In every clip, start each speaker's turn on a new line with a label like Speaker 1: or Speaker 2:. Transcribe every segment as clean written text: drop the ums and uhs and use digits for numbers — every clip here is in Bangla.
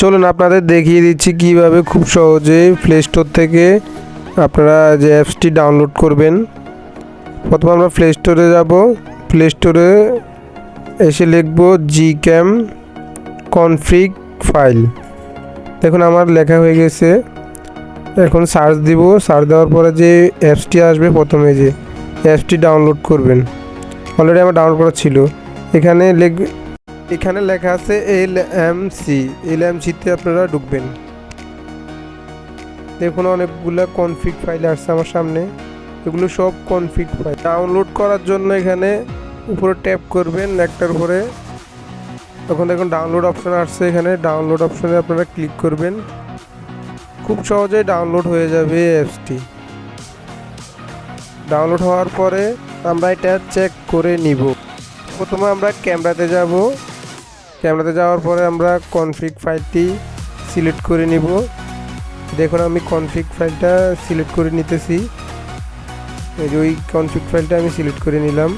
Speaker 1: চলুন আপনাদের দেখিয়ে দিচ্ছি কিভাবে খুব সহজে প্লে স্টোর থেকে আপনারা যে অ্যাপসটি ডাউনলোড করবেন। প্রথমে আমরা প্লে স্টোরে যাব। প্লে স্টোরে এসে লিখব জিক্যাম কনফিগ ফাইল। দেখুন আমার লেখা হয়ে গেছে। এখন সার্চ দিব। সার্চ দেওয়ার পরে যে অ্যাপসটি আসবে, প্রথমে যে অ্যাপসটি ডাউনলোড করবেন, অলরেডি আমার ডাউনলোড করা ছিল। এখানে লেখা আছে LMC আপনারা ঢুকবেন। দেখুন অনেকগুলো কনফিগ ফাইল আসছে আমার সামনে, এগুলো সব কনফিগ ফাইল। ডাউনলোড করার জন্য এখানে উপরে ট্যাপ করবেন একটার উপরে। তখন দেখুন ডাউনলোড অপশন আসছে, এখানে ডাউনলোড অপশনে আপনারা ক্লিক করবেন। খুব সহজেই ডাউনলোড হয়ে যাবে অ্যাপসটি। ডাউনলোড হওয়ার পরে আমরা এটা চেক করে নিব। প্রথমে আমরা ক্যামেরাতে যাব। ক্যামেরাতে যাওয়ার পরে আমরা কনফিগ ফাইলটি সিলেক্ট করে নিব। দেখুন আমি কনফিগ ফাইলটা সিলেক্ট করে নিতেছি। এই যে ওই কনফিগ ফাইলটা আমি সিলেক্ট করে নিলাম।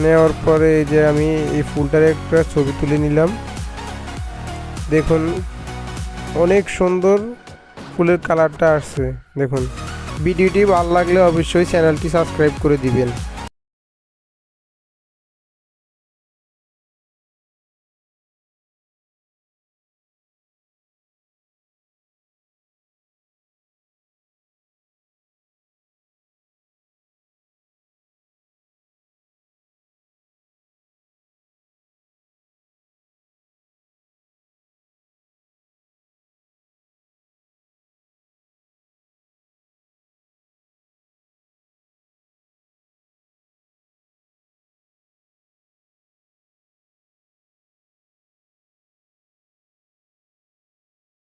Speaker 1: নেওয়ার পরে এই যে আমি এই ফুলটার একটা ছবি তুলে নিলাম। দেখুন অনেক সুন্দর ফুলের কালারটা আসছে। দেখুন ভিডিওটি ভালো লাগলে অবশ্যই চ্যানেলটি সাবস্ক্রাইব করে দিবেন।